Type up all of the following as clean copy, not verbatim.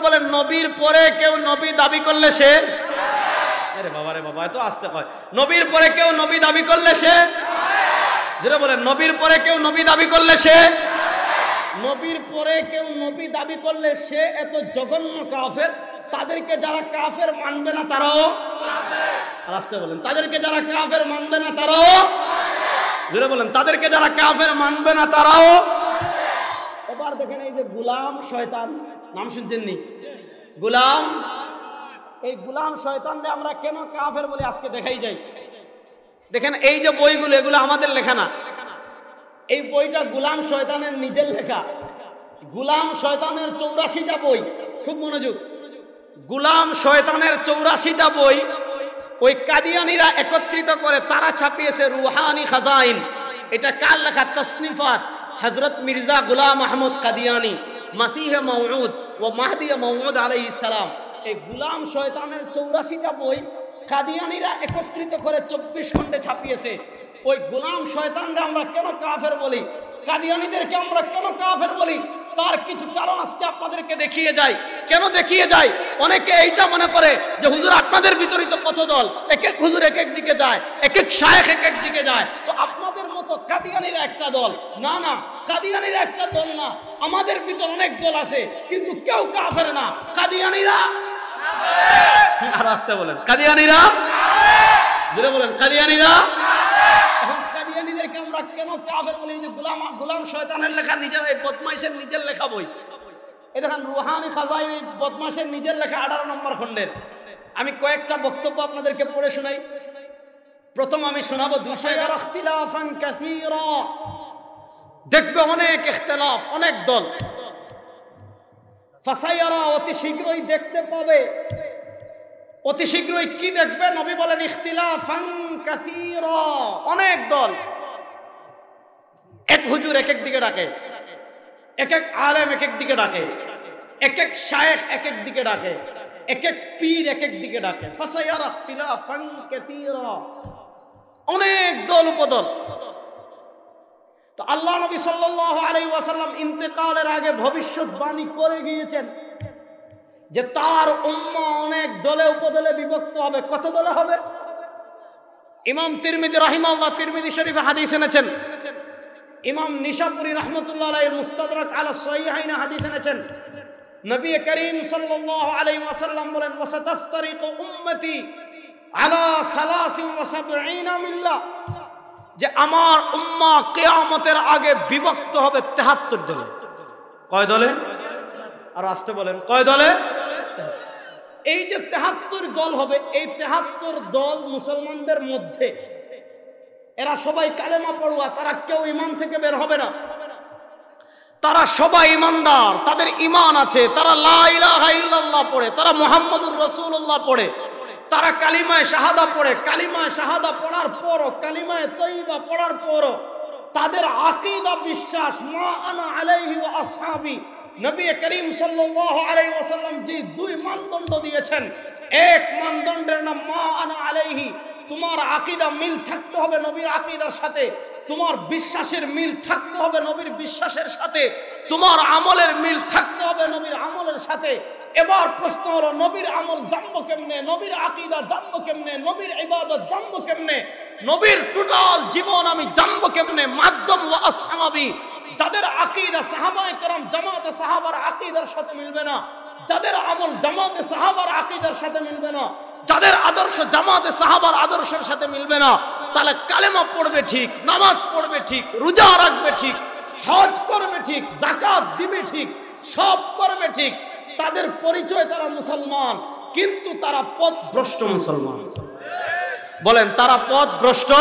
বলেন নবীর পরে কেউ নবী দাবি করলে সে, আরে বাবা রে বাবা এত আস্তে কয়, নবীর পরে কেউ নবী দাবি করলে সে, যেটা বলেন নবীর পরে কেউ নবী দাবি করলে সে, নবীর পরে কেউ নবী দাবি করলে সে এত জঘন্য কাফের। তাদেরকে যারা কাফের মানবে না তারাও কাফের। আস্তে বলেন তাদেরকে যারা কাফের মানবে না তারাও, যেটা বলেন তাদেরকে যারা কাফের মানবে না তারাও। এবার দেখেন এই যে গোলাম শয়তান, নাম শুনছেন নি? গোলাম, এই গোলাম শয়তানকে আমরা কেন কাফের বলি আজকে দেখাই যাই। দেখেন এই যে বইগুলো, এগুলো আমাদের লেখা না, এই বইটা গোলাম শয়তানের নিজের লেখা। গোলাম শয়তানের 84টা বই, খুব মনোযোগ, গোলাম শয়তানের 84টা বই ওই কাদিয়ানীরা একত্রিত করে তারা ছাপিয়েছে রুহানি খাজাইন। এটা কার লেখা? তাসনিফাত হযরত মির্জা গোলাম আহমদ কাদিয়ানী, মাসিহে মাউউদ ও মাহদি মাউউদ আলাইহিস সালাম। এই গোলাম শয়তানের 84টা বই কাদিয়ানীরা একত্রিত করে 24 খণ্ডে ছাপিয়েছে। ওই গোলাম শয়তানরা আমরা কেন কাফের বলি, কাদিয়ানীদেরকে আমরা কেন কাফের বলি, তার কিছু কারণ আজকে আপনাদেরকে দেখিয়ে যায়। কেন দেখিয়ে যায়? অনেকে এইটা মনে করে যে হুজুর আপনাদের বিতরিত পথদল, এক এক হুজুর এক এক দিকে যায়, এক এক শায়েখ এক এক দিকে যায়, তো আপনাদের মতো কাদিয়ানীরা একটা দল না। না, কাদিয়ানীরা একটা দল না, আমাদের ভিতর অনেক দল আছে, কিন্তু কেউ কাফের না। কাদিয়ানীরা কাফের। আর আসতে বলেন কাদিয়ানীরা, যেটা বলেন কাদিয়ানীরা। এখন কাদিয়ানীদেরকে আমরা কেন কাফের বলি? যে গোলাম শয়তানের লেখা, নিজের এই বদমাইশের নিজের লেখা বই। এই দেখেন রুহানি খাজাইন, বদমাইশের নিজের লেখা 18 নম্বর খণ্ডের। আমি কয়েকটা বক্তব্য আপনাদেরকে পড়ে শোনাই। প্রথম আমি শোনাবো 211 ইখতিলাফান কাসীরা। দেখবে অনেক ইখতিলাফ, অনেক দল। ফাসায়ারা, অতি শীঘ্রই দেখতে পাবে। অতি শীঘ্রই কি দেখবে? নবী বলেন ইখতিলাফান কাসীরা, অনেক দল। এক হুজুর এক এক দিকে ডাকে, এক এক আলেম এক এক দিকে ডাকে, এক এক শায়েখ এক এক দিকে ডাকে, এক এক পীর এক এক দিকে ডাকে। ফাসায়ারা ইখতিলাফান কাসীরা, অনেক দল উপদল। তো আল্লাহ নবী সাল্লাল্লাহু আলাইহি ওয়াসাল্লাম ইন্তেকালের আগে ভবিষ্যৎবাণী করে গিয়েছেন যে তার উম্মাহ অনেক দলে উপদলে বিভক্ত হবে। কত দলে হবে? ইমাম তিরমিজি রাহিমাহুল্লাহ তিরমিজি শরীফে হাদিস এনেছেন। ইমাম নিশাপুরী রাহমাতুল্লাহ আলাইহির মুস্তাদরাক আলা সহিহাইন হাদিস এনেছেন। নবী করিম সাল্লাল্লাহু আলাইহি ওয়াসাল্লাম বলেন ওয়াসাতাফতারিকু উম্মতি আলা 73 মিল্লাহ, যে আমার উম্মাহ কিয়ামতের আগে বিভক্ত হবে 73 দলে। কয় দলে? আর আসতে বলেন কয় দলে? এই যে 73 দল হবে, এই 73 দল মুসলমানদের মধ্যে এরা সবাই কালেমা পড়ুয়া, তারা কেউ ঈমান থেকে বের হবে না। তারা সবাই ঈমানদার, তাদের ঈমান আছে, তারা লা ইলাহা ইল্লাল্লাহ পড়ে, তারা মুহাম্মাদুর রাসূলুল্লাহ পড়ে, তারা কালিমায়ে শাহাদা পড়ে। কালিমায়ে শাহাদা পড়ার পরও, কালিমায়ে তয়্যিবা পড়ার পরও তাদের আকীদা বিশ্বাস মা আনা আলাইহি ওয়া আসহাবি। নবী করিম সাল্লাল্লাহু আলাইহি ওয়াসাল্লাম যে দুই মানদণ্ড দিয়েছেন, এক মানদণ্ডের নাম মা আনা আলাইহি, তোমার আকীদা মিল থাকতে হবে নবীর আকীদার সাথে, তোমার বিশ্বাসের মিল থাকতে হবে নবীর বিশ্বাসের সাথে, তোমার আমলের মিল থাকতে হবে নবীর আমলের সাথে। এবার প্রশ্ন হলো নবীর আমল জানবো কেমনে, নবীর আকীদা জানবো কেমনে, নবীর ইবাদত জানবো কেমনে, নবীর টোটাল জীবন আমি জানবো কেমনে? মাধ্যম ওয়া আসহাবি, যাদের আকীদা সাহাবায়ে কেরাম জামাতে সাহাবার আকীদার সাথে মিলবে না, যাদের আমল জামাতে সাহাবার আকীদার সাথে মিলবে না, যাদের আদর্শ জামাতে সাহাবার আদর্শের সাথে মিলবে না, তাহলে কালেমা পড়বে ঠিক, নামাজ পড়বে ঠিক, রোজা রাখবে ঠিক, হজ করবে ঠিক, যাকাত দিবে ঠিক, সব করবে ঠিক, তাদের পরিচয় তারা মুসলমান, কিন্তু তারা পথভ্রষ্ট মুসলমান। বলেন তারা পথভ্রষ্ট?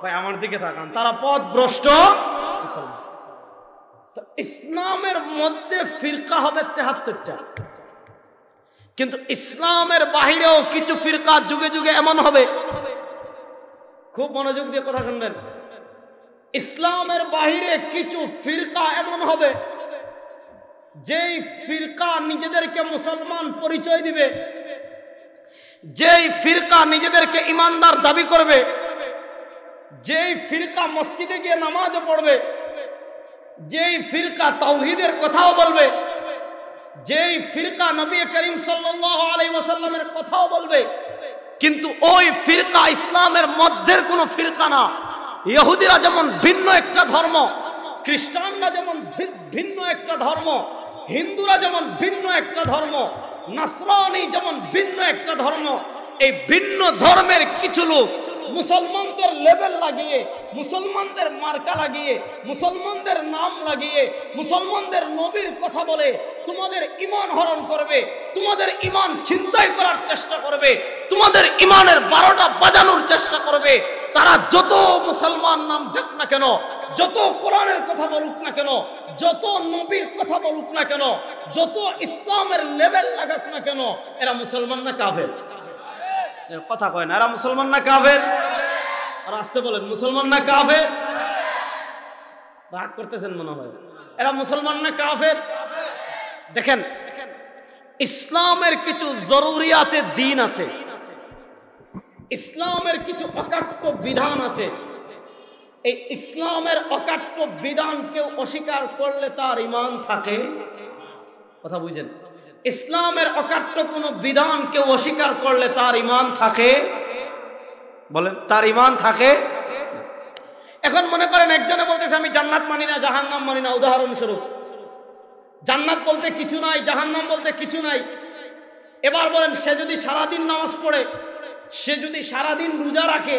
ভাই আমার দিকে তাকান, তারা পথভ্রষ্ট মুসলমান। তো ইসলামের মধ্যে ফিরকা হবে 73টা, কিন্তু ইসলামের বাহিরেও কিছু ফিরকা যুগে যুগে এমন হবে, খুব মনোযোগ দিয়ে কথা শুনবেন, ইসলামের বাহিরে কিছু ফিরকা এমন হবে যেই ফিরকা নিজেদেরকে মুসলমান পরিচয় দিবে, যেই ফিরকা নিজেদেরকে ইমানদার দাবি করবে, যেই ফিরকা মসজিদে গিয়ে নামাজও পড়বে, যেই ফিরকা তাওহীদের কথাও বলবে, যেই ফিরকা নবী করিম সাল্লাল্লাহু আলাইহি ওয়াসাল্লামের কথাও বলবে, কিন্তু ওই ফিরকা ইসলামের মধ্যের কোনো ফিরকা না। ইহুদিরা যেমন ভিন্ন একটা ধর্ম, খ্রিস্টানরা যেমন ভিন্ন একটা ধর্ম, হিন্দুরা যেমন ভিন্ন একটা ধর্ম, নাসরানি যেমন ভিন্ন একটা ধর্ম, এই ভিন্ন ধর্মের কিছু লোক মুসলমানদের লেবেল লাগিয়ে, মুসলমানদের মার্কা লাগিয়ে, মুসলমানদের নাম লাগিয়ে, মুসলমানদের নবীর কথা বলে তোমাদের ঈমান হরণ করবে, তোমাদের ঈমান ছিনতাই করার চেষ্টা করবে, তোমাদের ঈমানের 12টা বাজানোর চেষ্টা করবে। তারা যত মুসলমান নাম দেখ না কেন, যত কোরআনের কথা বলুক না কেন, যত নবীর কথা বলুক না কেন, যত ইসলামের লেভেল লাগাক না কেন, এরা মুসলমান না কাফের? কথা কয় না, এরা মুসলমান না কাফের? আর আসতে বলেন, মুসলমান না কাফের? রাগ করতেছেন মনে হয়। এরা মুসলমান না কাফের? দেখেন, ইসলামের কিছু জরুরিয়াতে দ্বীন আছে, ইসলামের কিছু অকাট্য বিধান আছে। এই ইসলামের অকাট্য বিধান কেউ অস্বীকার করলে তার ঈমান থাকে? কথা বুঝেন? ইসলামের অকাট্য কোনো বিধান কেউ অস্বীকার করলে তার ঈমান থাকে? বলেন, তার ঈমান থাকে? এখন মনে করেন একজনে বলতেছে আমি জান্নাত মানি না, জাহান্নাম মানি না। উদাহরণস্বরূপ, জান্নাত বলতে কিছু নাই, জাহান্নাম বলতে কিছু নাই। এবার বলেন, সে যদি সারাদিন নামাজ পড়ে, সে যদি সারাদিন রোজা রাখে,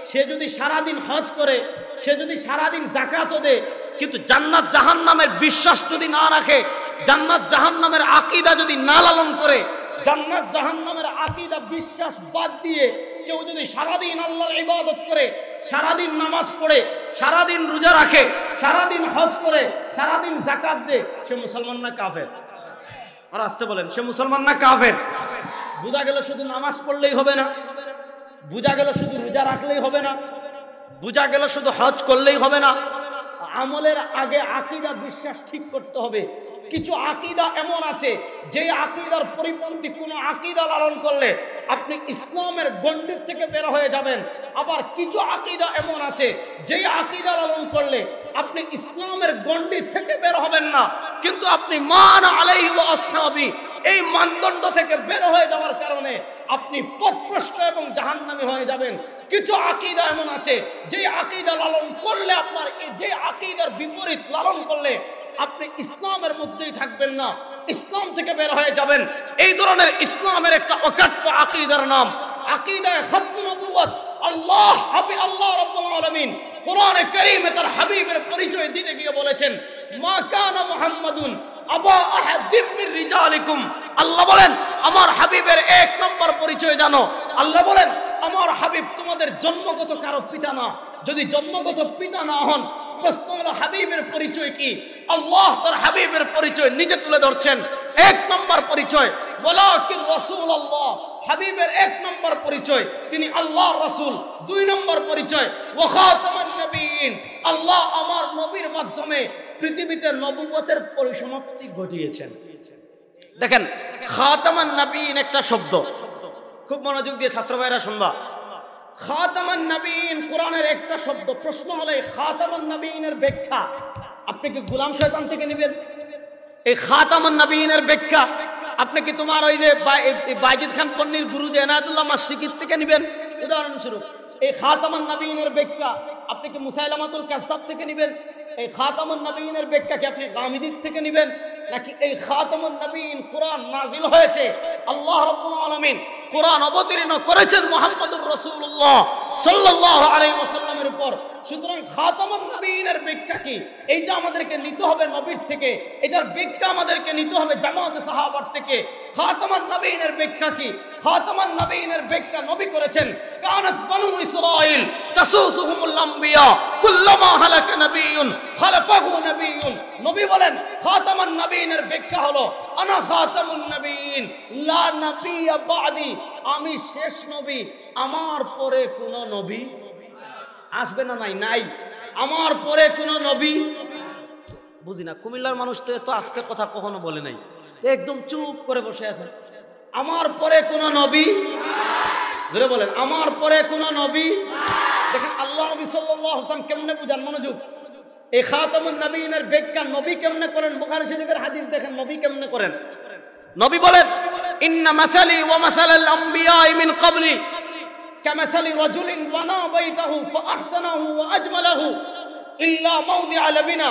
সে যদি সারাদিন হজ করে, সে যদি সারাদিন যাকাতও দেয়, কিন্তু জান্নাত জাহান্নামের বিশ্বাস যদি না রাখে, জান্নাত জাহান্নামের আকীদা যদি না লালন করে, জান্নাত জাহান্নামের আকীদা বিশ্বাস বাদ দিয়ে কেউ যদি সারাদিন আল্লাহর ইবাদত করে, সারাদিন নামাজ পড়ে, সারাদিন রোজা রাখে, সারাদিন হজ করে, সারাদিন যাকাত দেয়, সে মুসলমান না কাফের? আর আসতে বলেন, সে মুসলমান না কাফের? বোঝা গেল শুধু নামাজ পড়লেই হবে না, বোঝা গেল শুধু রোজা রাখলেই হবে না, বোঝা গেল শুধু হজ করলেই হবে না। আমলের আগে আকীদা বিশ্বাস ঠিক করতে হবে। কিছু আকীদা এমন আছে যে আকীদার পরিপন্থী কোনো আকীদা লালন করলে আপনি ইসলামের গণ্ডি থেকে বের হয়ে যাবেন। আবার কিছু আকীদা এমন আছে যে আকীদা লালন করলে আপনি ইসলামের গণ্ডি থেকে বের হবেন না, কিন্তু আপনি মান আলাইহি ওয়া আসহাবি এই মানদণ্ড থেকে বের হয়ে যাওয়ার কারণে আপনি পথভ্রষ্ট এবং জাহান্নামী হয়ে যাবেন। কিছু আকীদা এমন আছে যে আকীদা লালন করলে, আপনার যে আকীদার বিপরীত লালন করলে আপনি ইসলামের মধ্যেই থাকবেন না, ইসলাম থেকে বের হয়ে যাবেন। এই ধরনের ইসলামের একটা অকাট্য আকীদার নাম আকীদায়ে খাতমুন নবুওয়াত। আল্লাহ রাব্বুল আলামিন কোরআনে কারীমে তার হাবিবের পরিচয় দিতে গিয়ে বলেছেন, মা কানা মুহাম্মাদুন আবা আহাদিম মির রিজালিকুম। আল্লাহ বলেন, আমার হাবিবের 1 নম্বর পরিচয় জানো। আল্লাহ বলেন, আমার হাবিব তোমাদের জন্মগত কারো পিতা না। যদি জন্মগত পিতা না হন, প্রশ্ন হলো হাবিবের পরিচয় কি? আল্লাহ তার হাবিবের পরিচয় নিজে তুলে ধরছেন। 1 নম্বর পরিচয় ওয়ালাকিন রাসূলুল্লাহ, হাবিবের 1 নম্বর পরিচয় তিনি আল্লাহর রাসূল। 2 নম্বর পরিচয় ওয়া খাতামান নবিয়্যিন, আল্লাহ আমার নবীর মাধ্যমে পৃথিবীতে নবুয়তের পরিসমাপ্তি ঘটিয়েছেন। দেখেন, খাতামান নবিয়্যিন একটা শব্দ, খুব মনোযোগ দিয়ে ছাত্র ভাইরা শুনবা। খাতামান নবিয়্যিন কোরআনের একটা শব্দ। প্রশ্ন হলো এই খাতামান নবিয়্যিনের ব্যাখ্যা আপনি কি গোলাম শয়তান থেকে নেবেন? এই খাতামান নবিয়্যিনের ব্যাখ্যা আপনি কি তোমার ওই যে বাইজিদ খান পন্নীর গুরু যে এনায়েতুল্লাহ মাশরিকির থেকে নেবেন? উদাহরণস্বরূপ, এই খাতামান নবিয়্যিনের ব্যাখ্যা আপনি কি মুসাইলামাতুল কাযযাব থেকে নেবেন? এই খাতামান নবিয়্যিনের ব্যাখ্যা কি আপনি গামিদীর থেকে নেবেন? নাকি এই খাতামান নবিয়্যিন কোরআন নাজিল হয়েছে, আল্লাহ রাব্বুল আলামিন কোরআন অবতীর্ণ করেছেন মুহাম্মদুর রাসূলুল্লাহ সাল্লাল্লাহু আলাইহি ওয়াসাল্লামের উপর। সুতরাং খাতামান নবিয়্যিনের ব্যাখ্যা কি, এইটা আমাদেরকে নিতে হবে নবীর থেকে, এটার ব্যাখ্যা আমাদেরকে নিতে হবে জামাতে সাহাবার থেকে। খাতামান নবিয়্যিনের ব্যাখ্যা কি? খাতামান নবিয়্যিনের ব্যাখ্যা নবী করেছেন, কানাত বানু ইসরাঈল তাসুসুহুমুল আম্বিয়া কুল্লামা হালাকা নবিয়্যুন খালাফাহু নবিয়্যুন। নবী বলেন খাতামান নবিয়্যিনের ব্যাখ্যা হলো আনা খাতামুন নবিয়্যিন লা নবিয়্যা বাদি, আমি শেষ নবী, আমার পরে কোন নবী আসবে না। নাই, আমার পরে কোন নবী। বুঝি না, কুমিল্লার মানুষ তো এত আস্তে কথা কখনো বলে নাই, একদম চুপ করে বসে আছে। আমার পরে কোন নবী, জোরে বলেন, আমার পরে কোন নবী। দেখেন আল্লাহ নবী সাল্লাল্লাহু আলাইহি ওয়াসাল্লাম কেমনে বুঝান, মনোযোগ। এই খাতামুন নবিয়্যিনের ব্যাখ্যা নবী কেমনে করেন, বুখারী শরীফের হাদিস দেখেন নবী কেমনে করেন। নবী বলেন ইন্না মাসালি ওয়া মাসালাল আমবিয়াই মিন ক্বাবলি কামাসালি রাজুলিন বানা বাইতাহু ফাআহসানাহু ওয়া আজমালাহু ইল্লা মাওদিআ লাবিনা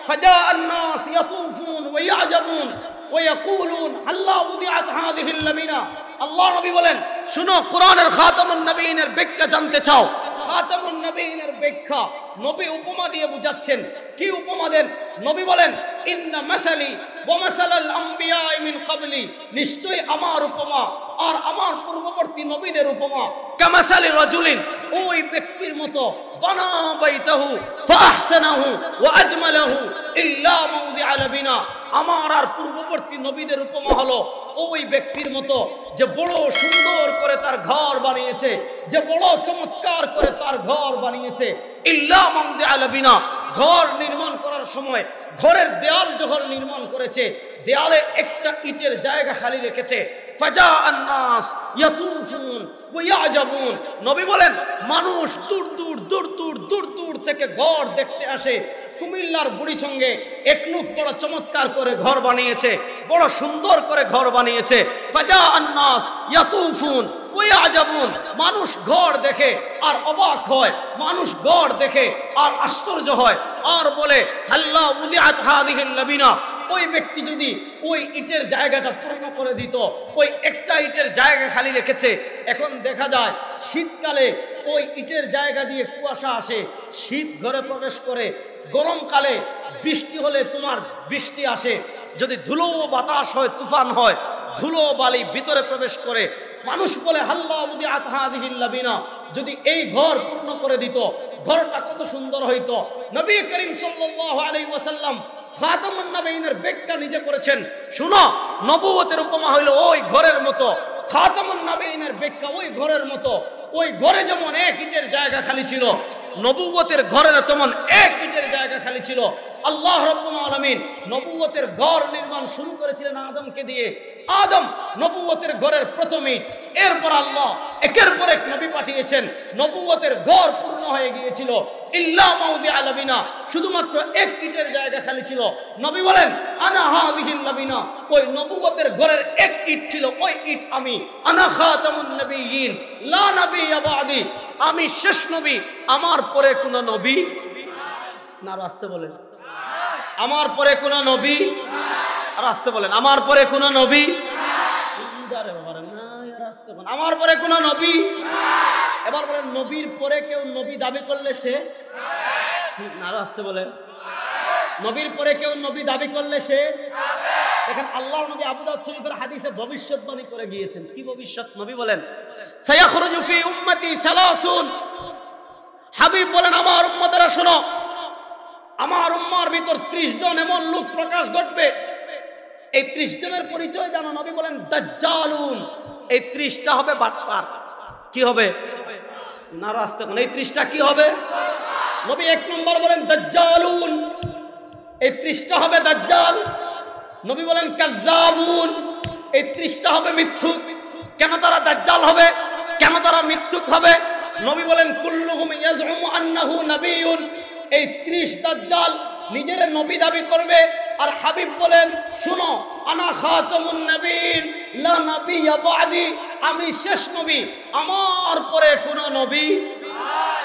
ফাজাআ আন-নাস ইয়াতুফুন ওয়া ইয়া'জাবুন ওয়া ইয়াকুলুন হাল্লা উদিআত হাযিহিল লাবিনা। আল্লাহ নবী বলেন, শুনো, কোরআনের খাতামুন নবীনের ব্যাখ্যা জানতে চাও? খাতামুন নবীনের ব্যাখ্যা নবী উপমা দিয়ে বুঝাচ্ছেন। কি উপমা দেন? নবী বলেন ইন্না মাসালি ওয়া মাসালাল আমবিয়াই মিন ক্বাবলি, নিশ্চয় আমার উপমা আর আমার পূর্ববর্তী নবীদের উপমা কামাসালি রাজুলিন, ওই ব্যক্তির মতো বানা বাইতাহু ফাআহসানাহু ওয়া আজমালাহু ইল্লা মাওদিআ লাবিনা। আমার আর পূর্ববর্তী নবীদের উপমা হলো ওই ব্যক্তির মতো যে বড় সুন্দর করে তার ঘর বানিয়েছে, যে বড় চমৎকার করে তার ঘর বানিয়েছে। ইল্লা মাওদিআ লাবিনা, ঘর নির্মাণ করার সময় ঘরের দেয়াল যখন নির্মাণ করেছে, দেয়ালে একটা ইটের জায়গা খালি রেখেছে। ফাজা আন-নাস ইয়াতুফুন ওয়া ইয়া'জাবুন, নবী বলেন মানুষ দূর দূর দূর দূর দূর দূর থেকে ঘর দেখতে আসে। কুমিল্লার বুড়িচঙ্গে এক লোক বড় চমৎকার করে ঘর বানিয়েছে, বড় সুন্দর করে ঘর বানিয়েছে। ফাজা আন-নাস ইয়াতুফুন ওয়া ইয়া'জাবুন, মানুষ ঘর দেখে আর অবাক হয়, মানুষ ঘর দেখে আর আশ্চর্য হয়, আর বলে হাল্লা উদিআত হাযিহিল লাবিনা। ওই ব্যক্তি যদি ওই ইটের জায়গাটা পূর্ণ করে দিত, ওই একটা ইটের জায়গা খালি রেখেছে। এখন দেখা যায় শীতকালে ওই ইটের জায়গা দিয়ে কুয়াশা আসে, শীত ঘরে প্রবেশ করে। গরমকালে বৃষ্টি হলে তোমার বৃষ্টি আসে, যদি ধুলো বাতাস হয়, তুফান হয়, ধুলো বালি ভিতরে প্রবেশ করে। মানুষ বলে হাল্লা উদিআত হাযিহিল লাবিনা, যদি এই ঘর পূর্ণ করে দিত ঘরটা কত সুন্দর হইতো। নবী করিম সাল্লাল্লাহু আলাইহি ওয়াসাল্লাম খাতামুন নবীনের ব্যাখ্যা নিজে করেছেন। শুনো, নবুয়তের উপমা হইল ওই ঘরের মতো, খাতামুন নবীনের ব্যাখ্যা ওই ঘরের মতো। ওই ঘরে যেমন এক ইটের জায়গা খালি ছিল, নবুয়তের ঘরের তেমন এক ইটের জায়গা খালি ছিল। আল্লাহ রাব্বুল আলামিন নবুয়তের ঘর নির্মাণ শুরু করেছিলেন আদমকে দিয়ে। আদম নবুয়তের ঘরের প্রথম ইট, এরপর আল্লাহ একের পর এক নবী পাঠিয়েছেন। নবুয়তের ঘর পূর্ণ হয়ে গিয়েছিল। ইল্লা মাওদিআ লাবিনা, শুধুমাত্র এক ইটের জায়গা খালি ছিল। নবী বলেন আনা হাযিহিল লাবিনা, ওই নবুয়তের ঘরের এক ইট ছিল, ওই ইট আমি। আনা খাতামুন নবিয়্যিন লা নাবিয়্যা বা'দি, আমি শেষ নবী, আমার পরে কোন নবী না। রাস্তে বলেন আমার পরে কোন নবী, আর আসতে বলেন আমার পরে কোন নবী, আমার পরে কোন নবী। এবার বলেন নবীর পরে কেউ নবী দাবি করলে সে না। আসতে বলেন নবীর পরে কেউ নবী দাবি করলে সে। দেখেন আল্লাহর নবী আবু দাউদ শরীফের হাদিসে ভবিষ্যৎবাণী করে গিয়েছেন। কি ভবিষ্যৎ? নবী বলেন সায়াখরুজু ফি উম্মতি সালাসুন, হাবিব বলেন আমার উম্মতেরা শোনো, আমার উম্মার ভিতর 30 জন এমন লোক প্রকাশ ঘটবে। এই 30 জনের পরিচয় জানো? নবী বলেন দাজ্জালুন, এই 30টা হবে বাটপার। কি হবে? না রাস্তা কোন, এই 30টা কি হবে? নবী 1 নম্বর বলেন দাজ্জালুন, এই 30টা হবে দাজ্জাল। নবী বলেন কাজ্জাবুন, এই 30টা হবে মিথ্যুক। কেন তারা দাজ্জাল হবে? কেন তারা মিথ্যুক হবে? নবী বলেন কুল্লুহুম ইয়াজউমু আন্নাহু নাবিয়্যুন, এই 30 দাজ্জাল নিজের নবী দাবি করবে। আর হাবিব বলেন শুনো, আনা খাতামুন নবিয়্যিন লা নাবিয়্যা বা'দি, আমি শেষ নবী, আমার পরে কোন নবী নাই।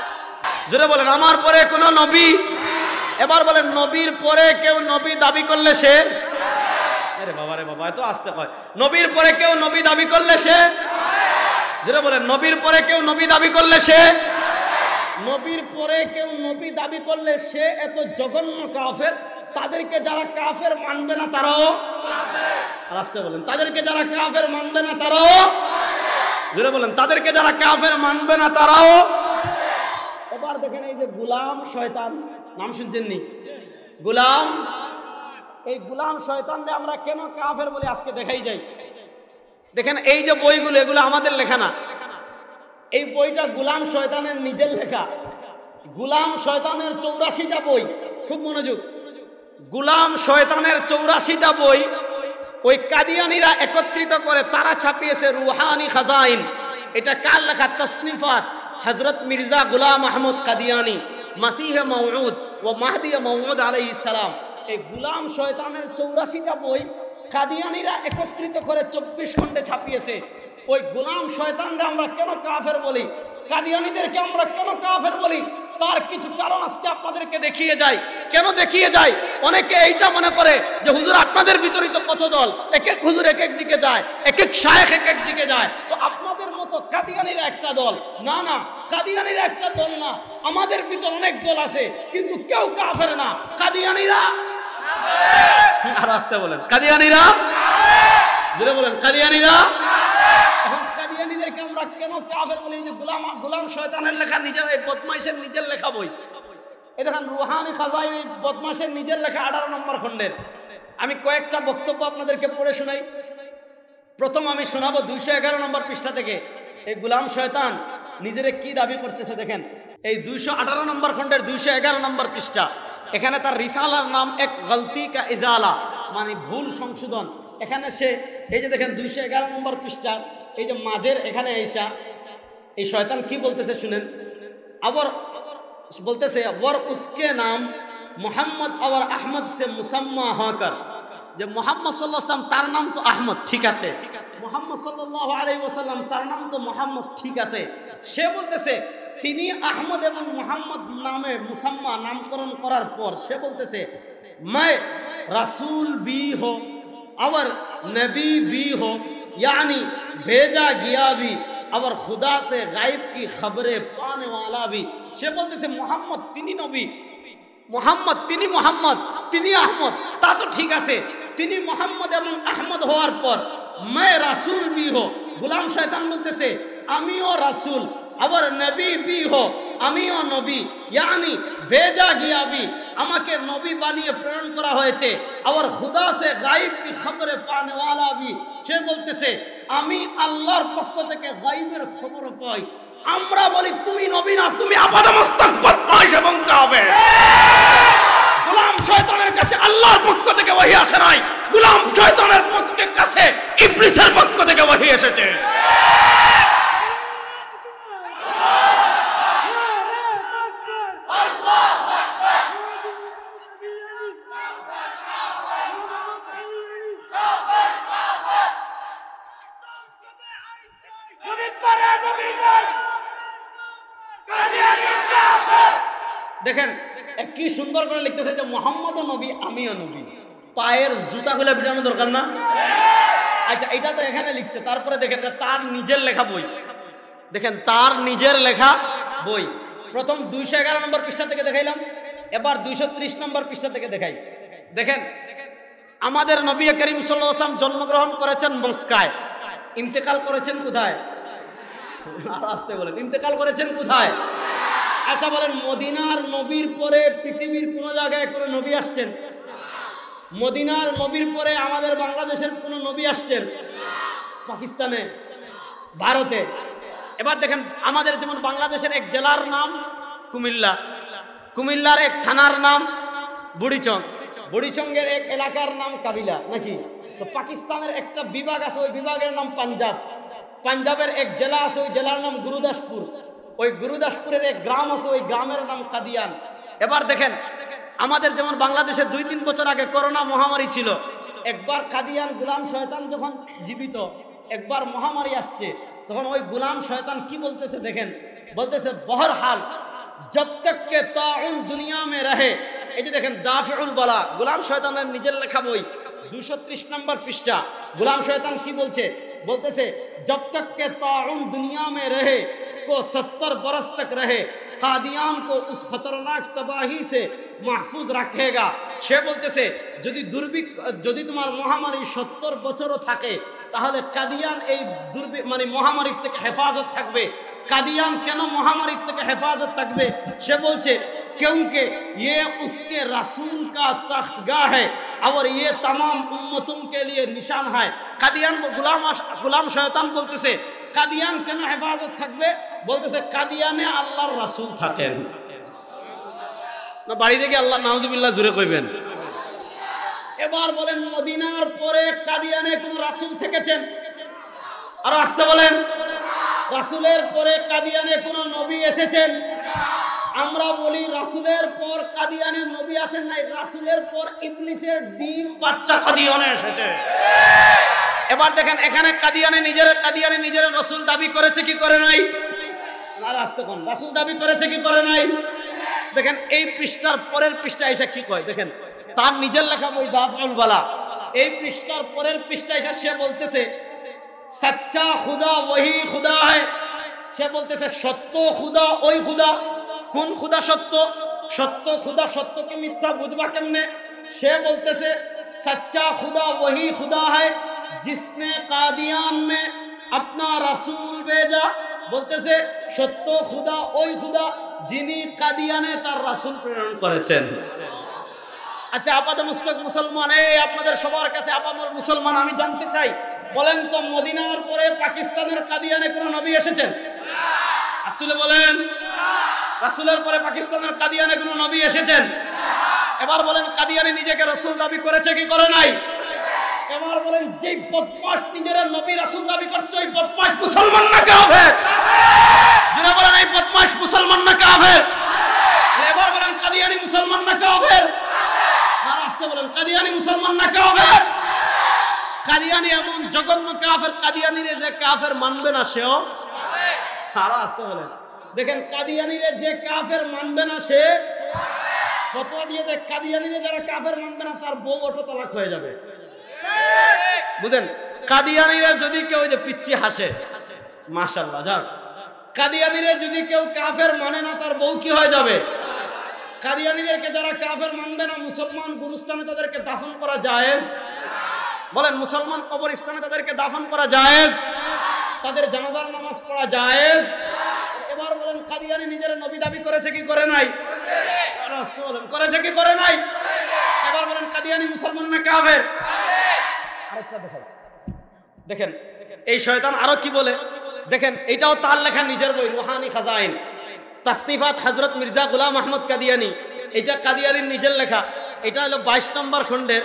জোরে বলেন আমার পরে কোন নবী। এবার বলেন নবীর পরে কেউ নবী দাবি করলে সে। আরে বাবা রে বাবা, এত আস্তে কয়। নবীর পরে কেউ নবী দাবি করলে সে। জোরে বলেন নবীর পরে কেউ নবী দাবি করলে সে। নবীর পরে কেউ নবী দাবি করলে সে এত জঘন্য কাফের, তাদেরকে যারা কাফের মানবে না তারাও কাফের। আসতে বলেন তাদেরকে যারা কাফের মানবে না তারাও। জোরে বলেন তাদেরকে যারা কাফের মানবে না তারাও। এবার দেখেন এই যে গোলাম শয়তান, নাম শুনছেন নি? গোলাম, এই গোলাম শয়তানকে আমরা কেন কাফের বলে আজকে দেখাই যাই। দেখেন এই যে বইগুলো, এগুলো আমাদের লেখা না। এই বইটা গোলাম শয়তানের নিজের লেখা। গোলাম শয়তানের 84টা বই, খুব মনোযোগ। গোলাম শয়তানের 84টা বই ওই কাদিয়ানীরা একত্রিত করে তারা ছাপিয়েছে রুহানি খাজাইন। এটা কার লেখা? তাসনিফাত হযরত মির্জা গোলাম আহমদ কাদিয়ানী, মাসিহে মাউউদ ও মাহদি মাউউদ আলাইহিস সালাম। এই গোলাম শয়তানের 84টা বই কাদিয়ানীরা একত্রিত করে 24 খণ্ডে ছাপিয়েছে। ওই গোলাম শয়তানরা আমরা কেন কাফের বলি, কাদিয়ানীদেরকে আমরা কেন কাফের বলি, তার কিছু কারণ আজকে আপনাদেরকে দেখিয়ে যায়। কেন দেখিয়ে যায়? অনেকে এইটা মনে করে যে হুজুর আপনাদের বিতরিত কত দল, এক এক হুজুর এক এক দিকে যায়, এক এক শায়েখ এক এক দিকে যায়, তো আপনাদের মতো কাদিয়ানীরা একটা দল না। না, কাদিয়ানীরা একটা দল না, আমাদের ভিতর অনেক দল আছে, কিন্তু কেউ কাফের না। কাদিয়ানীরা আর আসতে বলেন, কাদিয়ানীরা জোরে বলেন, কাদিয়ানীরা। এখন কাদিয়ানীদেরকে আমরা কেন কাফের বলি? যে গোলাম শয়তানের লেখা, নিজের এই বদমাইশের নিজের লেখা বই। এই দেখেন রুহানি খাজাইন, বদমাইশের নিজের লেখা 18 নম্বর খণ্ডের। আমি কয়েকটা বক্তব্য আপনাদেরকে পড়ে শোনাই। প্রথম আমি শোনাবো 211 নম্বর পৃষ্ঠা থেকে। এই গোলাম শয়তান নিজেরে কি দাবি করতেছে দেখেন, এই 218 নম্বর খণ্ডের 211 নম্বর পৃষ্ঠা। এখানে তার রিসালার নাম এক গলতি কা ইজালা, মানে ভুল সংশোধন। এখানে সে এই যে দেখেন 211 নম্বর পৃষ্ঠা, এই যে মাঝের এখানে আইসা এই শয়তান কি বলতেছে শুনেন। আবার বলতেছে ওয়ার উসকে নাম মোহাম্মদ और আহমদ সে মুসাম্মা হকর, যে মোহাম্মদ সাল্লাল্লাহু আলাইহি ওয়াসাল্লাম তার নাম তো আহমদ, ঠিক আছে, মোহাম্মদ সাল্লাল্লাহু আলাইহি ওয়াসাল্লাম তার নাম তো মোহাম্মদ, ঠিক আছে। সে বলতেছে তিনি আহমদ এবং মোহাম্মদ নামে মুসাম্মা নামকরণ করার পর সে বলতেছে मैं रसूल भी हो और नबी भी हो, यानी भेजा गया भी और खुदा से गायब की खबरें पाने वाला भी। সে বলতেছে মোহাম্মদ তিনি নবী, মোহাম্মদ তিনি মোহাম্মদ, তিনি আহমদ, তা তো ঠিক আছে। তিনি মোহাম্মদ এবং আহমদ হওয়ার পর मैं रसूल भी हो, গোলাম শয়তান বলতেছে আমিও রাসূল, আবার নবী भी हो, আমিও নবী, यानी भेजा गया भी, আমাকে নবী বানিয়ে প্রেরণ করা হয়েছে, আবার খুদা সে গায়ব কি খবরে পানে वाला भी। সে বলতেছে আমি আল্লাহর পক্ষ থেকে গায়বের খবর পাই। আমরা বলি তুমি নবী না, তুমি আপাদমস্তক বদমাইশ এবং কাফের। গোলাম শয়তানের কাছে আল্লাহর পক্ষ থেকে ওহী আসে নাই, গোলাম শয়তানের কাছে ইবলিসের পক্ষ থেকে ওহী এসেছে। দেখেন কি সুন্দর করে লিখতেছে যে মোহাম্মদ নবী আমিও নবী। পায়ের জুতাগুলো বিটানো দরকার না? আচ্ছা, এটা তো এখানে লিখছে। তারপরে দেখেন তার নিজের লেখা বই, দেখেন তার নিজের লেখা বই। প্রথম 211 নম্বর পৃষ্ঠা থেকে দেখাইলাম, এবার 230 নম্বর পৃষ্ঠা থেকে দেখাই। দেখেন আমাদের নবী করিম সাল্লাল্লাহু আলাইহি ওয়াসাল্লাম জন্মগ্রহণ করেছেন মক্কায়, ইন্তেকাল করেছেন কোথায়? আর আসতে বলেন, ইন্তেকাল করেছেন কোথায়? আচ্ছা বলেন, মদিনার নবীর পরে পৃথিবীর কোন জায়গায় কোন নবী আসছেন? মদিনার নবীর পরে আমাদের বাংলাদেশের কোন নবী আসছেন? পাকিস্তানে, ভারতে। এবার দেখেন আমাদের যেমন বাংলাদেশের এক জেলার নাম কুমিল্লা, কুমিল্লার এক থানার নাম বুড়িচং, বুড়িচংয়ের এক এলাকার নাম কাবিলা, নাকি? তো পাকিস্তানের একটা বিভাগ আছে, ওই বিভাগের নাম পাঞ্জাব, পাঞ্জাবের এক জেলা আছে, ওই জেলার নাম গুরুদাসপুর, ওই গুরুদাসপুরের এক গ্রাম আছে, ওই গ্রামের নাম কাদিয়ান। এবার দেখেন আমাদের যেমন বাংলাদেশে 2-3 বছর আগে করোনা মহামারী ছিল, একবার কাদিয়ান গোলাম শয়তান যখন জীবিত, একবার মহামারী আসছে, তখন ওই গোলাম শয়তান কি বলতেছে দেখেন, বলতেছে বহরহাল জব তক কে তাউন দুনিয়া মে রহে। এই যে দেখেন দাফিউল বালা, গোলাম শয়তানের নিজের লেখা বই, 230 নম্বর পৃষ্ঠা। গোলাম শয়তান কি বলছে? বলতেছে জব তক কে তাউন দুনিয়া মে রহে को 70 बरस तक रहे, कादियान को उस खतरनाक तबाही से महफूज रखेगा। সে বলতেছে যদি তোমার মহামারী 70 বছরও থাকে, তাহলে কাদিয়ান এই মানে মহামারীর থেকে হেফাজত থাকবে। কাদিয়ান কেন মহামারীর থেকে হেফাজত থাকবে? সে বলছে क्योंकि ये उसके रसूल का तख्तगाह है और ये तमाम उम्मतों के लिए निशान है। কাদিয়ান গোলাম শয়তান বলতেছে কাদিয়ান কেন হেফাজত থাকবে? বলতেছে কাদিয়ানে আল্লাহর রাসূল থাকেন। না বাড়ি থেকে আল্লাহ নাউজুবিল্লাহ জুড়ে কইবেন। এবার বলেন মদিনার পরে কাদিয়ানে কোন রাসূল থেকেছেন? আর আসতে বলেন, রাসূলের পরে কাদিয়ানে কোন নবী এসেছেন? আমরা বলি রাসূলের পর কাদিয়ানের নবী আসেন নাই, রাসূলের পর ইবলিসের ডিম বাচ্চা কাদিয়ানে এসেছে। এবার দেখেন এখানে কাদিয়ানে নিজের রাসূল দাবি করেছে কি করে নাই? না রাস্তা কোন রাসূল দাবি করেছে কি করে নাই? দেখেন এই পৃষ্ঠার পরের পৃষ্ঠা এসে কি কয়, দেখেন তার নিজের লেখা বই দাফউল বালা, এই পৃষ্ঠার পরের পৃষ্ঠা এসে সে বলতেছে সচ্চা খুদা ওহি খুদা है। সে বলতেছে সত্য খুদা ওই খুদা। কোন খুদা সত্য? সত্য খুদা সত্যকে মিথ্যা বুঝবা কেমনে? সে বলতেছে सच्चा खुदा वही खुदा है जिसने कादियान में अपना रसूल भेजा। বলতেছে সত্য খুদা ওই খুদা যিনি কাদিয়ানে তার রাসূল প্রেরণ করেছেন। আচ্ছা আপাত মুস্তক মুসলমান, এই আপনাদের সবার কাছে আপামর মুসলমান আমি জানতে চাই, বলেন তো মদিনার পরে পাকিস্তানের কাদিয়ানে কোন নবী এসেছেন? হাত তুলে বলেন। রাসূলের পরে পাকিস্তানের কাদিয়ানে কোন নবী এসেছেন? এবার বলেন কাদিয়ানি নিজেকে রাসূল দাবি করেছে কি করে নাই? এবার বলেন যে বদমাশ নিজের নবী রাসূল দাবি করছে ওই বদমাশ মুসলমান না কাফের? যারা বলেন এই বদমাশ মুসলমান না কাফের? এবার বলেন কাদিয়ানি মুসলমান না কাফের? না রাস্তা বলেন কাদিয়ানি মুসলমান না কাফের? কাদিয়ানি এমন জঘন্য কাফের, কাদিয়ানিরে যে কাফের মানবে না সেও কাফের। আর রাস্তা বলেন দেখেন কাদিয়ানিরে যে কাফের মানবে না সে ফতোয়া দিয়ে দেখ, কাদিয়ানিরে যারা কাফের মানবে না তার বউ অটো তালাক হয়ে যাবে। বুঝেন কাদিয়ানিরে যদি কেউ যে পিচ্চি হাসে মাশাআল্লাহ, যাক কাদিয়ানিরে যদি কেউ কাফের মানে না তার বউ কি হয়ে যাবে? কাদিয়ানিদেরকে যারা কাফের মানবে না মুসলমান গুরুস্থানে তাদেরকে দাফন করা জায়েজ? বলেন মুসলমান কবরস্থানে তাদেরকে দাফন করা জায়েজ? তাদের জানাজার নামাজ পড়া জায়েজ? এবার বলেন কাদিয়ানি নিজের নবী দাবি করেছে কি করে নাই? করেছে। বলেন করেছে কি করে নাই? এবার বলেন কাদিয়ানি মুসলমান না কাফের? আরেকটা দেখেন এই শয়তান আরো কি বলে দেখেন, এটাও তার লেখা নিজের বই রুহানি খাজাইন তাসনিফাত হযরত মির্জা গোলাম আহমদ কাদিয়ানি, এটা কাদিয়ানির নিজের লেখা। এটা হলো 22 নম্বর খণ্ডের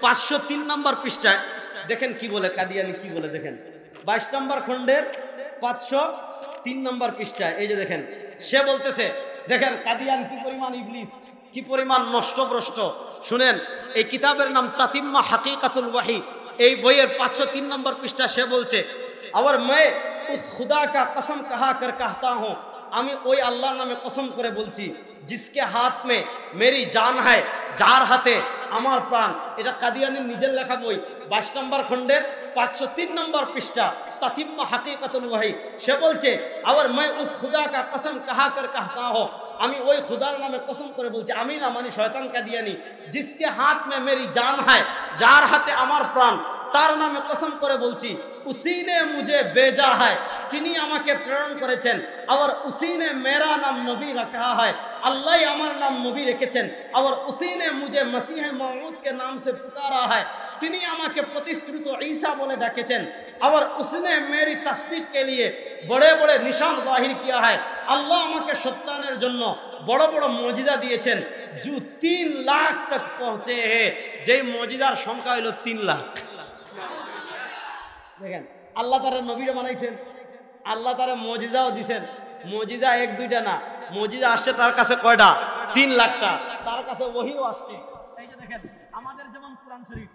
503 নম্বর পৃষ্ঠায়। দেখেন কি বলে কাদিয়ানি কি বলে, দেখেন 22 নম্বর খণ্ডের 503 নম্বর পৃষ্ঠায়। এই যে দেখেন সে বলতেছে, দেখেন কাদিয়ান কি পরিমাণ ইবলিস, কি পরিমাণ নষ্টভ্রষ্ট। শুনেন এই কিতাবের নাম তাতিম্মা হাকিকাতুল ওয়াহি, এই বইয়ের 503 নম্বর পৃষ্ঠা। সে বলছে और मैं उस खुदा का कसम कहा कर कहता हूँ, আমি ওই আল্লাহর নামে কসম করে বলছি जिसके हाथ में मेरी जान है, যার হাতে আমার প্রাণ। এটা কাদিয়ানির নিজের লেখা বই 22 নম্বর খণ্ডের 503 নম্বর পৃষ্ঠা তাতিম্মা হাকিকাতুল ওয়াহি। সে বলছে और मैं उस खुदा का कसम कहा कर कहता हूँ, আমি ওই খুদার নামে কসম করে বলছি, আমি না মানে শয়তান কাদিয়ানি, जिसके हाथ में मेरी जान है, যার হাতে আমার প্রাণ তার নামে কসম করে বলছি, उसी ने मुझे भेजा है, তিনি আমাকে প্রেরণ করেছেন। और उसी ने मेरा नाम नबी रखा है, আল্লাহ আমার নাম নবী রেখেছেন। और उसी ने मुझे मसीह मौऊद के नाम से पुकारा है, তিনি আমাকে প্রতিশ্রুত ঈসা বলে ডাকেছেন। और उसने मेरी तस्दीक के लिए बड़े बड़े निशान जाहिर किया है, আল্লাহ আমাকে সত্যায়নের জন্য বড় বড় মুজিজা দিয়েছেন। जो 3 লাখ तक पहुंचे हैं, যেই মুজিজার সংখ্যা হলো 3 লাখ। দেখেন আল্লাহ তারা নবীরা বানাইছেন, আল্লাহ তারা মুজিজাও দিবেন। মুজিজা এক দুইটা না, মুজিজা আসছে তার কাছে কয়টা? 3 লাখটা। তার কাছে ওহীও আসছে। এই যে দেখেন আমাদের যেমন কোরআন শরীফ,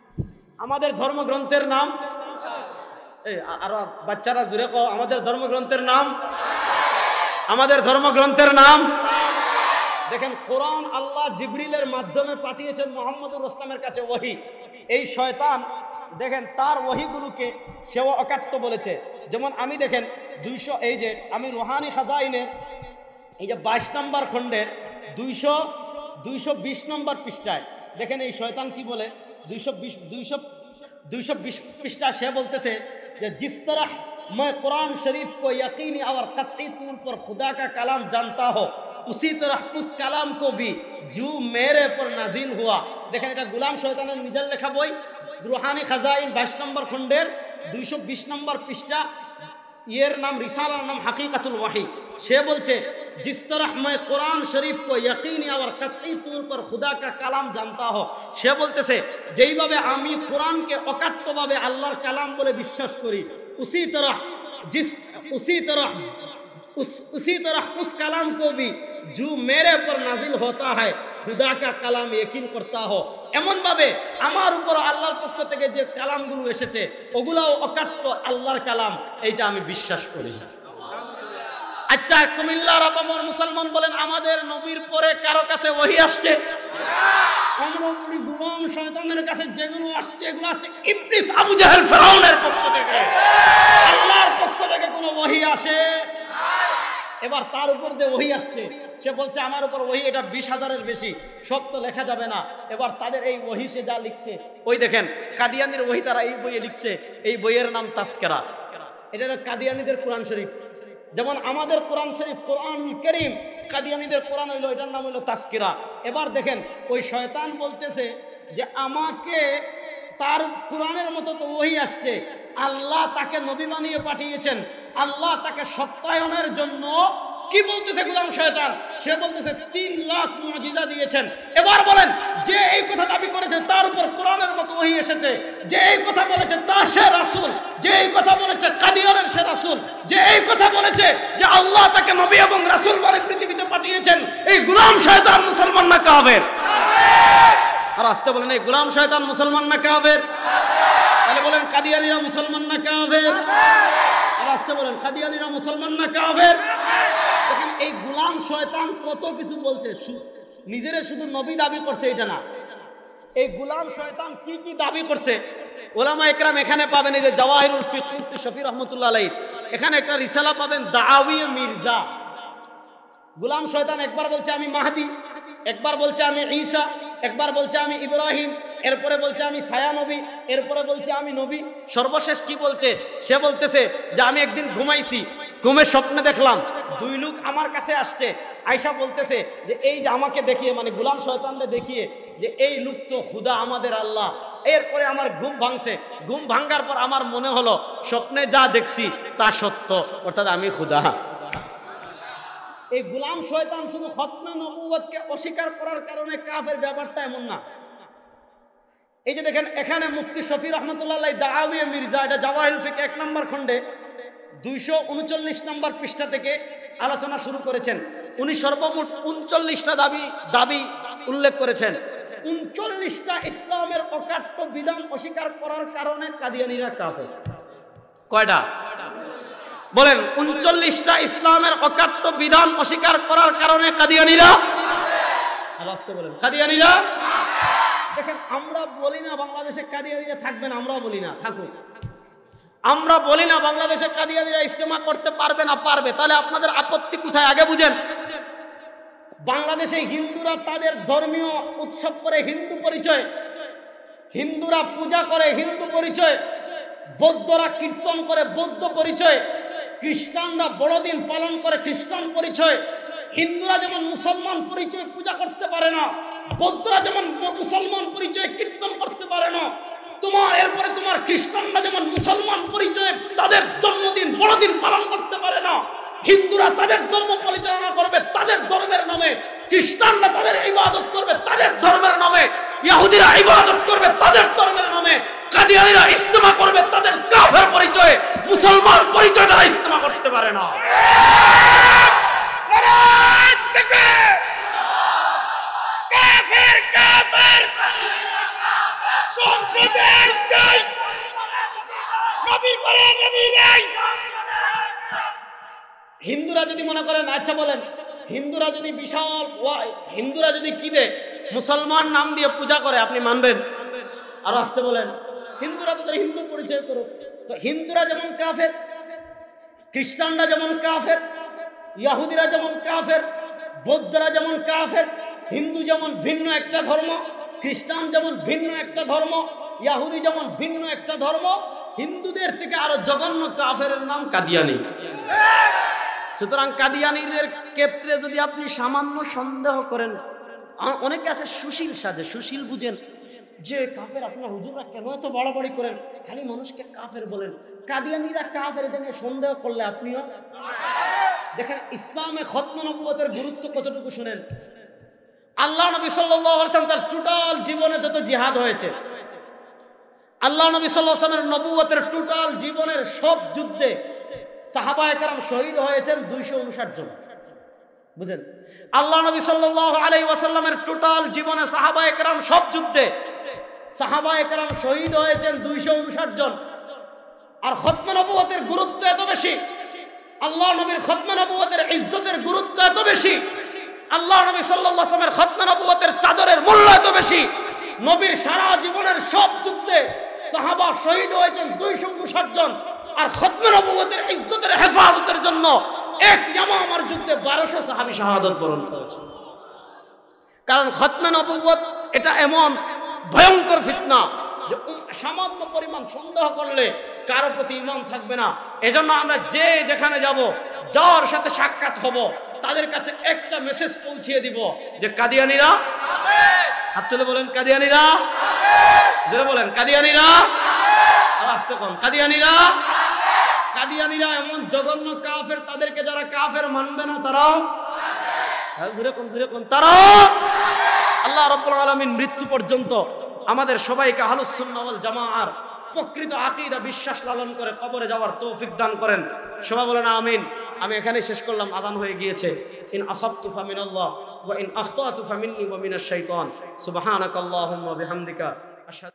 আমাদের ধর্মগ্রন্থের নাম, এই আর বাচ্চারা জুড়ে কও, আমাদের ধর্মগ্রন্থের নাম, আমাদের ধর্মগ্রন্থের নাম। দেখেন কোরআন আল্লাহ জিবরিলের মাধ্যমে পাঠিয়েছেন মুহাম্মদুর রাসূলের কাছে ওহী। এই শয়তান দেখেন তার ওহীগুলোকে সেও অকাট্য বলেছে। যেমন আমি দেখেন 200, এই যে আমি রুহানি খাজাইনের এই যে 22 নম্বর খণ্ডের 220 নম্বর পৃষ্ঠায় দেখেন এই শয়তান কি বলে। 220 পৃষ্ঠা সে বলতেছে যে जिस तरह मैं कुरान शरीफ को यकीनी और कतई तौर पर खुदा का कलाम जानता हो, उसी तरह उस कलाम को भी जो मेरे पर नाजिल हुआ। দেখেন এটা গোলাম শয়তানের নিজের লেখা বই রুহানি খাজাইন 22 নম্বর খণ্ডের 220 নম্বর পৃষ্ঠা। এর নাম রিসালার নাম হাকিকাতুল ওয়াহি। সে বলছে जिस तरह मैं कुरान शरीफ को यकीनी और कतई तौर पर खुदा का कलाम जानता हो, সে বলতেছে যেইভাবে আমি কোরআনকে অকাট্যভাবে আল্লাহর কালাম বলে বিশ্বাস করি, उसी तरह उस कलाम को भी जो मेरे ऊपर नाजिल होता है खुदा का কালাম यकीन करता हो এমন ভাবে আমার উপর আল্লাহর পক্ষ থেকে যে কালামগুলো এসেছে ওগুলাও অকাট্য আল্লাহর কালাম এইটা আমি বিশ্বাস করি। আচ্ছা কুমিল্লার আপামর মুসলমান বলেন আমাদের নবীর পরে কারো কাছে ওহী আসছে? আমরা বলি গোলাম শয়তানের কাছে যেগুলো আসছে এগুলো আসছে ইবলিস আবু জাহেল ফেরাউনের পক্ষ থেকে, আল্লাহর পক্ষ থেকে কোনো ওহী আসে এবার তার উপর যে ওহী আসছে সে বলছে আমার উপর ওহী এটা 20,000-এর বেশি, সব তো লেখা যাবে না। এবার তাদের এই ওহী সে যা লিখছে ওই দেখেন কাদিয়ানির ওহী তারা এই বইয়ে লিখছে, এই বইয়ের নাম তাসকিরা। এটা কাদিয়ানিদের কোরআন শরীফ, যেমন আমাদের কোরআন শরীফ কোরআনুল কারীম, কাদিয়ানীদের কোরআন হইল এটার নাম হইল তাসকিরা। এবার দেখেন ওই শয়তান বলতেছে যে আমাকে তার কোরআনের মতো তো ওহী আসছে, আল্লাহ তাকে নবী বানিয়ে পাঠিয়েছেন, আল্লাহ তাকে সত্যায়নের জন্য কি বলতেছে গোলাম শয়তান, সে বলতেছে 3 লাখ মুজিজা দিয়েছেন। এবার বলেন যে এই কথা দাবি করেছে তার উপর কোরআনের মতো ওহী এসেছে, যে এই কথা বলেছে তার সে রাসূল, যে এই কথা বলেছে কাদিয়ানের সে রাসূল, যে এই কথা বলেছে যে আল্লাহ তাকে নবী এবং রাসূল বানিয়ে পৃথিবীতে পাঠিয়েছেন, এই গোলাম শয়তান মুসলমান না কাফের? আর আস্তে বলেন এই গোলাম শয়তান মুসলমান না কাফের? তাহলে বলেন কাদিয়ানীরা মুসলমান না কাফের? আর আস্তে বলেন কাদিয়ানীরা মুসলমান না কাফের? দেখেন এই গোলাম শয়তান কত কিছু বলছে, নিজেরা শুধু নবী দাবি করছে এটা না, এই গোলাম শয়তান কি কি দাবি করছে ওলামা একরাম এখানে পাবেন। এই যে জাওয়াহিরুল ফিকহ মুফতি শফি রহমাতুল্লাহ আলাইহি এখানে একটা রিসালা পাবেন দাওয়ী মির্জা। গোলাম শয়তান একবার বলছে আমি মাহদি, একবার বলছে আমি ঈসা, একবার বলছে আমি ইব্রাহিম, এরপরে বলছে আমি ছায়া নবী, এরপরে বলছে আমি নবী, সর্বশেষ কি বলছে সে বলতেছে যে আমি একদিন ঘুমাইছি, ঘুমে স্বপ্নে দেখলাম 2 লোক আমার কাছে আসছে, আয়েশা বলতেছে যে এই যে আমাকে দেখিয়ে মানে গোলাম শয়তানকে দেখিয়ে যে এই লোক তো খুদা আমাদের আল্লাহ। এরপরে আমার ঘুম ভাঙছে, ঘুম ভাঙার পর আমার মনে হলো স্বপ্নে যা দেখছি তা সত্য, অর্থাৎ আমি খুদা। এই গোলাম শয়তান শুধু খতমে নবুয়তকে অস্বীকার করার কারণে কাফের, ব্যাপারটা এমন না। এই যে দেখেন এখানে মুফতি শফি রহমাতুল্লাহ আলাইহি দাওয়ী মির্জা, এটা জাওয়াহিরুল ফিকহ 1 নম্বর খণ্ডে 239 নম্বর পৃষ্ঠা থেকে আলোচনা শুরু করেছেন। উনি সর্বমোট 39টা দাবি উল্লেখ করেছেন। 39টা ইসলামের অকাট্য বিধান অস্বীকার করার কারণে কাদিয়ানীরা কাফের। কয়টা বলেন? 39টা ইসলামের অকাট্য বিধান অস্বীকার করার কারণে কাদিয়ানীরা আওয়াজতে বলেন কাদিয়ানীরা। দেখেন আমরা বলি না বাংলাদেশে কাদিয়ানীরা থাকবে না, আমরাও বলি না থাকুক। আমরা বলি না বাংলাদেশে কাদিয়ানীরা ইজতেমা করতে পারবে না, পারবে। তাহলে আপনাদের আপত্তি কোথায় আগে বুঝেন। বাংলাদেশে হিন্দুরা তাদের ধর্মীয় উৎসব করে হিন্দু পরিচয়, হিন্দুরা পূজা করে হিন্দু পরিচয়, বৌদ্ধরা কীর্তন করে বৌদ্ধ পরিচয়, খ্রিস্টানরা বড়দিন পালন করে খ্রিস্টান পরিচয়। হিন্দুরা যেমন মুসলমান পরিচয় পূজা করতে পারে না, বৌদ্ধরা যেমন মুসলমান পরিচয় কীর্তন করতে পারে না, এরপরে তোমার খ্রিস্টানরা যেমন মুসলমান পরিচয় তাদের জন্মদিন বড়দিন পালন করতে পারে না। হিন্দুরা তাদের ধর্ম পরিচালনা করবে তাদের ধর্মের নামে, খ্রিস্টানরা তাদের ইবাদত করবে তাদের ধর্মের নামে, ইহুদিরা ইবাদত করবে তাদের ধর্মের নামে, কাদিয়ানীরা ইজতেমা করবে তাদের কাফের পরিচয়ে, মুসলমান পরিচয় তারা ইজতেমা করতে পারে না। হিন্দুরা যদি মনে করেন, আচ্ছা বলেন হিন্দুরা যদি বিশাল হিন্দুরা যদি কি দে মুসলমান নাম দিয়ে পূজা করে আপনি মানবেন? আর আসতে বলেন হিন্দুরা তো হিন্দু পরিচয় করুক। তো হিন্দুরা যেমন কাফের, খ্রিস্টানরা যেমন কাফের, ইহুদিরা যেমন কাফের, বৌদ্ধরা যেমন কাফের, হিন্দু যেমন ভিন্ন একটা ধর্ম, খ্রিস্টান যেমন ভিন্ন একটা ধর্ম, ইহুদি যেমন ভিন্ন একটা ধর্ম, হিন্দুদের থেকে আরো জঘন্য কাফের নাম কাদিয়ানী। সুতরাং কাদিয়ানীদের ক্ষেত্রে যদি আপনি সামান্য সন্দেহ করেন, অনেকে আছে সুশীল সাজে, সুশীল বুঝেন যে কাফের, আপনার হুজুররা কেন এত বাড়াবাড়ি করেন, খালি মানুষকে কাফের বলেন। কাদিয়ানীরা কাফের এটা নিয়ে সন্দেহ করলে আপনিও দেখেন ইসলামে খতমে নবুয়তের গুরুত্ব কতটুকু শুনেন। আল্লাহ নবী সাল্লাল্লাহু আলাইহি ওয়াসাল্লাম তার টোটাল জীবনে যত জিহাদ হয়েছে, আল্লাহ নবী সাল্লাল্লাহু আলাইহি ওয়াসাল্লামের নবুয়তের টোটাল জীবনের সব যুদ্ধে সাহাবায়ে কেরাম শহীদ হয়েছেন 259 জন। বুঝেন, আল্লাহ নবী সাল্লাল্লাহু আলাইহি ওয়াসাল্লামের টোটাল জীবনে সাহাবায়ে কেরাম সব যুদ্ধে সাহাবায়ে কেরাম শহীদ হয়েছেন 259 জন। আর খতমে নবুয়তের গুরুত্ব এত বেশি, আল্লাহ নবীর খতমে নবুয়তের ইজ্জতের গুরুত্ব এত বেশি, আল্লাহ নবী সাল্লাল্লাহু আলাইহি ওয়াসাল্লামের খতমে নবুয়তের চাদরের মূল্য এত বেশি। নবীর সারা জীবনের সব যুদ্ধে সাহাবা শহীদ হয়েছেন 259 জন। আর খতমে নবুয়তের ইজ্জতের হেফাজতের জন্য এক ইয়ামামার যুদ্ধে 1200 সাহাবী শাহাদাত বরণ করেছেন। কারণ খতমে নবুয়ত এটা এমন ভয়ঙ্কর ফিতনা যে সামান্য পরিমাণ সন্দেহ করলে কারো প্রতি ঈমান থাকবে না। এজন্য আমরা যে যেখানে যাব, যার সাথে সাক্ষাৎ হব, তাদের কাছে একটা মেসেজ পৌঁছিয়ে দিব যে কাদিয়ানীরা, হাত তুলে বলেন কাদিয়ানীরা, জোরে বলেন কাদিয়ানীরা, আওয়াজটা কম, কাদিয়ানীরা। কাদিয়ানীরা এমন জঘন্য কাফের, তাদেরকে যারা কাফের মানবে না তারাও তারাও। আল্লাহ রাব্বুল আলামিন মৃত্যু পর্যন্ত আমাদের সবাইকে আহলুস সুন্নাহ ওয়াল জামাআর প্রকৃত আকীদা বিশ্বাস লালন করে কবরে যাওয়ার তৌফিক দান করেন। সবাই বলেন আমিন। আমি এখানে শেষ করলাম, আযান হয়ে গিয়েছে। ইন আসাবতু ফামিনাল্লাহ ওয়া ইন আখতাতু ফামিন্নী ওয়া মিনাশ শাইতান। সুবহানাকাল্লাহুম্মা বিহামদিকা।